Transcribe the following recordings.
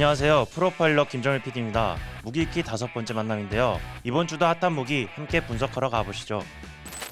안녕하세요. 프로파일러 김정일 PD입니다. 무기 읽기 5번째 만남인데요. 이번 주도 핫한 무기 함께 분석하러 가보시죠.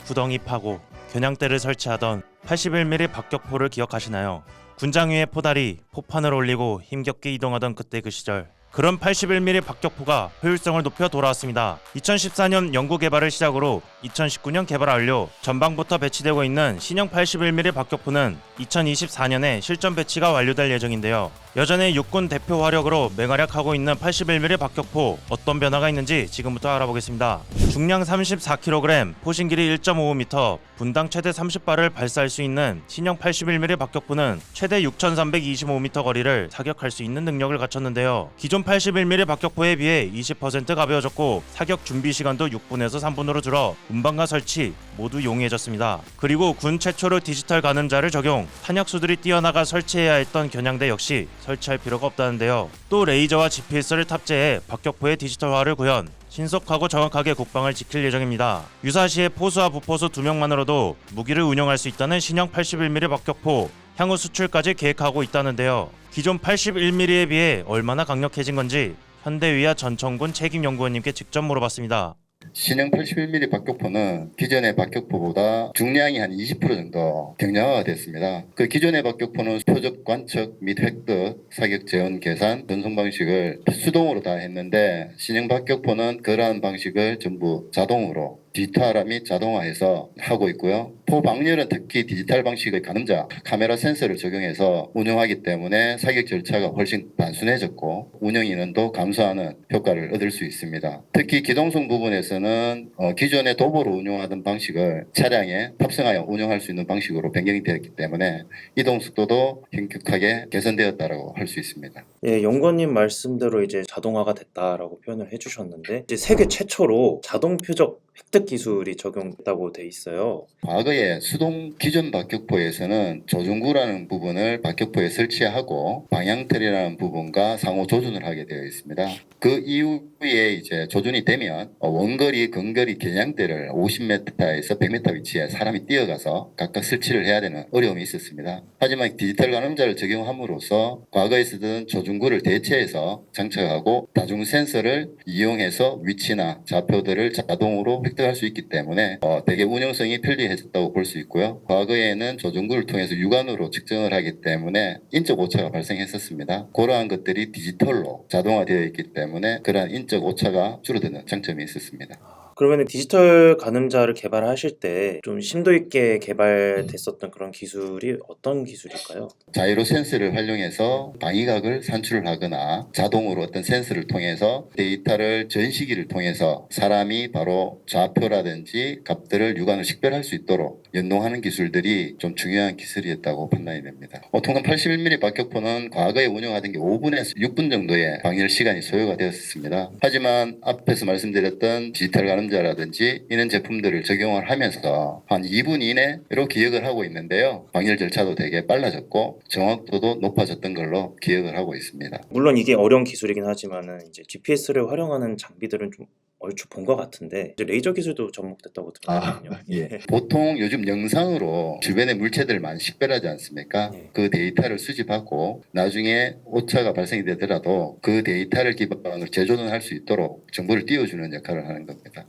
구덩이 파고 겨냥대를 설치하던 81mm 박격포를 기억하시나요? 군장 위에 포다리, 포판을 올리고 힘겹게 이동하던 그때 그 시절. 그런 81mm 박격포가 효율성을 높여 돌아왔습니다. 2014년 연구 개발을 시작으로 2019년 개발 완료, 전방부터 배치되고 있는 신형 81mm 박격포는 2024년에 실전 배치가 완료될 예정인데요. 여전히 육군 대표 화력으로 맹활약하고 있는 81mm 박격포, 어떤 변화가 있는지 지금부터 알아보겠습니다. 중량 34kg, 포신 길이 1.55m, 분당 최대 30발을 발사할 수 있는 신형 81mm 박격포는 최대 6,325m 거리를 사격할 수 있는 능력을 갖췄는데요. 기존 81mm 박격포에 비해 20% 가벼워졌고 사격 준비 시간도 6분에서 3분으로 줄어 운반과 설치 모두 용이해졌습니다. 그리고 군 최초로 디지털 가늠자를 적용, 탄약수들이 뛰어나가 설치해야 했던 겨냥대 역시 설치할 필요가 없다는데요. 또 레이저와 GPS를 탑재해 박격포의 디지털화를 구현, 신속하고 정확하게 국방을 지킬 예정입니다. 유사시에 포수와 부포수 2명만으로도 무기를 운영할 수 있다는 신형 81mm 박격포, 향후 수출까지 계획하고 있다는데요. 기존 81mm에 비해 얼마나 강력해진 건지 현대위아 전청군 책임연구원님께 직접 물어봤습니다. 신형 81mm 박격포는 기존의 박격포보다 중량이 한 20% 정도 경량화가 됐습니다. 그 기존의 박격포는 표적 관측 및 획득, 사격 재원 계산, 전송 방식을 수동으로 다 했는데 신형 박격포는 그러한 방식을 전부 자동으로 디지털화 및 자동화해서 하고 있고요. 포방열은 특히 디지털 방식의 가늠자, 카메라 센서를 적용해서 운영하기 때문에 사격 절차가 훨씬 단순해졌고 운영 인원도 감소하는 효과를 얻을 수 있습니다. 특히 기동성 부분에서는 기존의 도보로 운영하던 방식을 차량에 탑승하여 운영할 수 있는 방식으로 변경이 되었기 때문에 이동 속도도 현격하게 개선되었다고 할 수 있습니다. 예, 연구원님 말씀대로 이제 자동화가 됐다라고 표현을 해주셨는데 이제 세계 최초로 자동 표적 획득 기술이 적용됐다고 돼 있어요. 과거에 수동 기존 박격포에서는 조준구라는 부분을 박격포에 설치하고 방향틀이라는 부분과 상호 조준을 하게 되어 있습니다. 그 이후에 이제 조준이 되면 원거리, 근거리 겨냥대를 50m에서 100m 위치에 사람이 뛰어가서 각각 설치를 해야 되는 어려움이 있었습니다. 하지만 디지털 가늠자를 적용함으로써 과거에 쓰던 조준구를 대체해서 장착하고 다중 센서를 이용해서 위치나 좌표들을 자동으로 획득할 수 있기 때문에 되게 운영성이 편리해졌다고 볼 수 있고요. 과거에는 조준구를 통해서 육안으로 측정을 하기 때문에 인적 오차가 발생했었습니다. 그러한 것들이 디지털로 자동화되어 있기 때문에 그러한 인적 오차가 줄어드는 장점이 있었습니다. 그러면 디지털 가늠자를 개발하실 때 좀 심도 있게 개발됐었던 그런 기술이 어떤 기술일까요? 자이로 센서를 활용해서 방위각을 산출을 하거나 자동으로 어떤 센서를 통해서 데이터를 전시기를 통해서 사람이 바로 좌표라든지 값들을 육안으로 식별할 수 있도록 연동하는 기술들이 좀 중요한 기술이었다고 판단이 됩니다. 통상 81mm 박격포는 과거에 운영하던 게 5분에서 6분 정도의 방열 시간이 소요가 되었습니다. 하지만 앞에서 말씀드렸던 디지털 가늠자라든지 이런 제품들을 적용을 하면서 한 2분 이내로 기억을 하고 있는데요. 방열 절차도 되게 빨라졌고 정확도도 높아졌던 걸로 기억을 하고 있습니다. 물론 이게 어려운 기술이긴 하지만은 이제 GPS를 활용하는 장비들은 좀 얼추 본 것 같은데 이제 레이저 기술도 접목됐다고 들었거든요. 예. 보통 요즘 영상으로 주변의 물체들을 많이 식별하지 않습니까? 예. 그 데이터를 수집하고 나중에 오차가 발생이 되더라도 그 데이터를 기반으로 재조정할 수 있도록 정보를 띄워주는 역할을 하는 겁니다.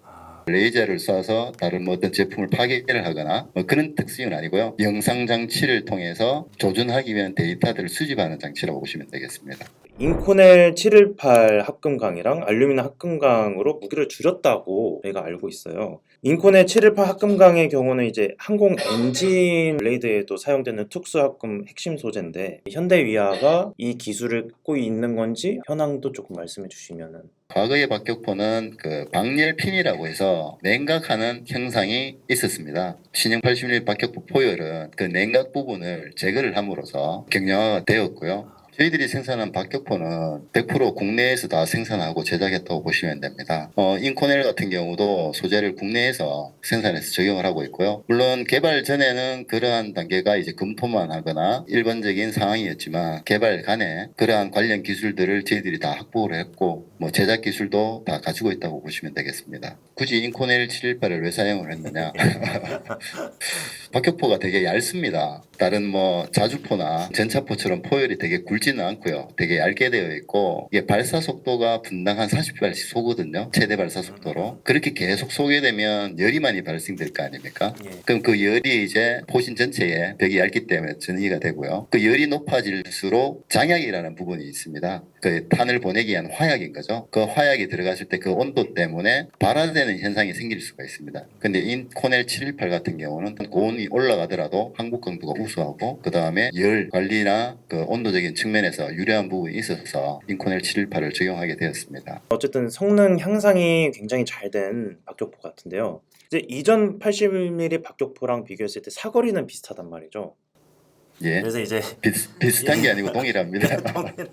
레이저를 쏴서 다른 어떤 제품을 파괴를 하거나 그런 특징은 아니고요. 영상 장치를 통해서 조준하기 위한 데이터들을 수집하는 장치라고 보시면 되겠습니다. 인코넬 718 합금강이랑 알루미늄 합금강으로 무기를 줄였다고 저희가 알고 있어요. 인코넬 718 합금강의 경우는 이제 항공 엔진 블레이드에도 사용되는 특수 합금 핵심 소재인데 현대위아가 이 기술을 갖고 있는 건지 현황도 조금 말씀해 주시면은. 과거의 박격포는 그 방열핀이라고 해서 냉각하는 형상이 있었습니다. 신형 81mm 박격포 포열은 그 냉각 부분을 제거를 함으로써 경량화가 되었고요. 저희들이 생산한 박격포는 100% 국내에서 다 생산하고 제작했다고 보시면 됩니다. 인코넬 같은 경우도 소재를 국내에서 생산해서 적용을 하고 있고요. 물론 개발 전에는 그러한 단계가 이제 검토만 하거나 일반적인 상황이었지만 개발 간에 그러한 관련 기술들을 저희들이 다 확보를 했고 제작 기술도 다 가지고 있다고 보시면 되겠습니다. 굳이 인코넬 718을 왜 사용을 했느냐? 박격포가 되게 얇습니다. 다른 자주포나 전차포처럼 포열이 되게 굵지 굵지는 않고요. 되게 얇게 되어 있고 이게 발사 속도가 분당 한 40발씩 쏘거든요. 최대 발사 속도로. 그렇게 계속 쏘게 되면 열이 많이 발생될 거 아닙니까? 예. 그럼 그 열이 이제 포신 전체에 벽이 얇기 때문에 전이가 되고요. 그 열이 높아질수록 장약이라는 부분이 있습니다. 그 탄을 보내기 위한 화약인 거죠. 그 화약이 들어갔을 때 그 온도 때문에 발화되는 현상이 생길 수가 있습니다. 근데 인코넬 718 같은 경우는 고온이 올라가더라도 항복 강도가 우수하고 그 다음에 열 관리나 그 온도적인 측면에서 유리한 부분이 있어서 인코넬 718을 적용하게 되었습니다. 어쨌든 성능 향상이 굉장히 잘 된 박격포 같은데요. 이제 이전 81mm 박격포랑 비교했을 때 사거리는 비슷하단 말이죠. 예. 그래서 이제 비슷한 게 아니고 동일합니다. 동일한데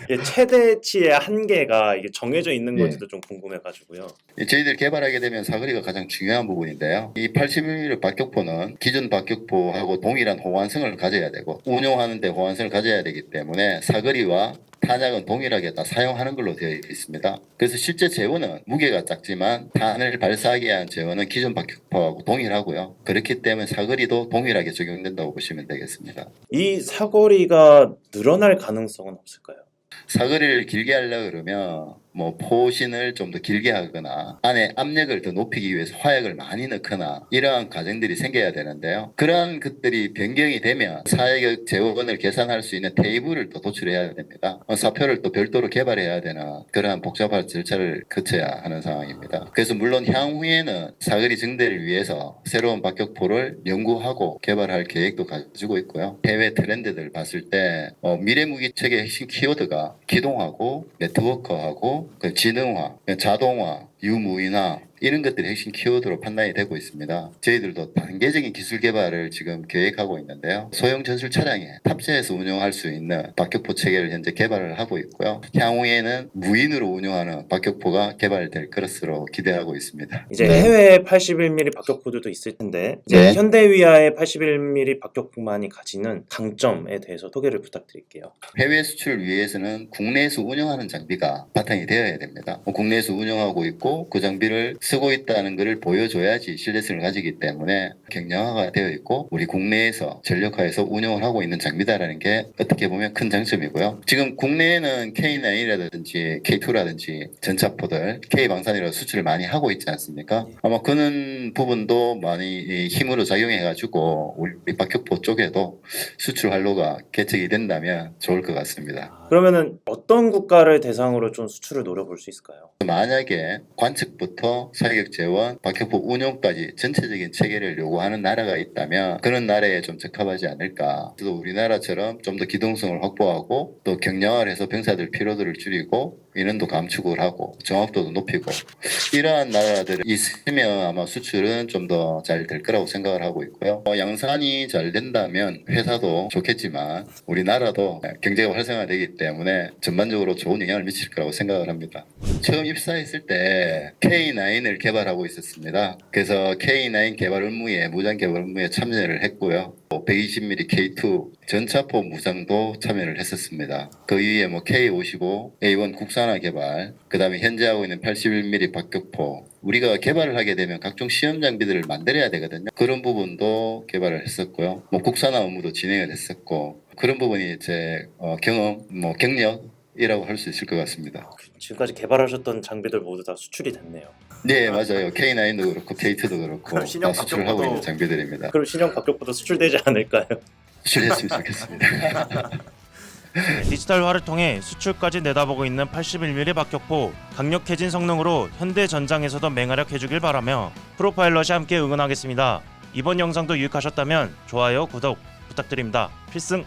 이게 최대치의 한계가 이게 정해져 있는 예. 건지도 좀 궁금해가지고요. 저희들 개발하게 되면 사거리가 가장 중요한 부분인데요. 이 81mm 박격포는 기존 박격포하고 동일한 호환성을 가져야 되고 운용하는데 호환성을 가져야 되기 때문에 사거리와 탄약은 동일하게 다 사용하는 걸로 되어 있습니다. 그래서 실제 제원은 무게가 작지만 탄을 발사하기 위한 제원은 기존 박격포하고 동일하고요. 그렇기 때문에 사거리도 동일하게 적용된다고 보시면 되겠습니다. 이 사거리가 늘어날 가능성은 없을까요? 사거리를 길게 하려고 그러면 뭐 포신을 좀 더 길게 하거나 안에 압력을 더 높이기 위해서 화약을 많이 넣거나 이러한 과정들이 생겨야 되는데요. 그러한 것들이 변경이 되면 사격 제원을 계산할 수 있는 테이블을 또 도출해야 됩니다. 사표를 또 별도로 개발해야 되는 그러한 복잡한 절차를 거쳐야 하는 상황입니다. 그래서 물론 향후에는 사거리 증대를 위해서 새로운 박격포를 연구하고 개발할 계획도 가지고 있고요. 해외 트렌드들 봤을 때 미래 무기체계 핵심 키워드가 기동하고 네트워크하고 그 지능화, 자동화, 유무인화 이런 것들이 핵심 키워드로 판단이 되고 있습니다. 저희들도 단계적인 기술 개발을 지금 계획하고 있는데요. 소형 전술 차량에 탑재해서 운영할 수 있는 박격포 체계를 현재 개발을 하고 있고요. 향후에는 무인으로 운영하는 박격포가 개발될 것으로 기대하고 있습니다. 이제 해외 81mm 박격포들도 있을 텐데 이제 현대위아의 81mm 박격포만이 가지는 강점에 대해서 소개를 부탁드릴게요. 해외 수출을 위해서는 국내에서 운영하는 장비가 바탕이 되어야 됩니다. 국내에서 운영하고 있고 그 장비를 쓰고 있다는 것을 보여줘야지 신뢰성을 가지기 때문에 경량화가 되어 있고 우리 국내에서 전력화해서 운영을 하고 있는 장비다라는 게 어떻게 보면 큰 장점이고요. 지금 국내에는 K9이라든지 K2라든지 전차포들 K방산이라도 수출을 많이 하고 있지 않습니까? 아마 그런 부분도 많이 힘으로 작용해가지고 우리 박격포 쪽에도 수출 활로가 개척이 된다면 좋을 것 같습니다. 그러면은 어떤 국가를 대상으로 좀 수출을 노려볼 수 있을까요? 만약에 관측부터 사격 제원, 박격포 운용까지 전체적인 체계를 요구하는 나라가 있다면 그런 나라에 좀 적합하지 않을까. 또 우리나라처럼 좀 더 기동성을 확보하고 또 경량화를 해서 병사들 피로도를 줄이고 인원도 감축을 하고 정확도도 높이고 이러한 나라들이 있으면 아마 수출은 좀 더 잘 될 거라고 생각을 하고 있고요. 양산이 잘 된다면 회사도 좋겠지만 우리나라도 경제가 활성화되기 때문에 전반적으로 좋은 영향을 미칠 거라고 생각을 합니다. 처음 입사했을 때 K9을 개발하고 있었습니다. 그래서 K9 개발 업무에 무장 개발 업무에 참여를 했고요. 120mm K2 전차포 무장도 참여를 했었습니다. 그 이후에 K55, A1 국산화 개발, 그 다음에 현재 하고 있는 81mm 박격포 우리가 개발을 하게 되면 각종 시험 장비들을 만들어야 되거든요. 그런 부분도 개발을 했었고요. 국산화 업무도 진행을 했었고 그런 부분이 제 경험, 경력이라고 할 수 있을 것 같습니다. 지금까지 개발하셨던 장비들 모두 다 수출이 됐네요. 네, 맞아요. K9도 그렇고 K2도 그렇고 다 수출을 하고 있는 장비들입니다. 그럼 신형 박격포도 수출되지 않을까요? 수출했으면 좋겠습니다. 디지털화를 통해 수출까지 내다보고 있는 81mm 박격포, 강력해진 성능으로 현대 전장에서도 맹활약 해주길 바라며 프로파일럿이 함께 응원하겠습니다. 이번 영상도 유익하셨다면 좋아요, 구독 부탁드립니다. 필승!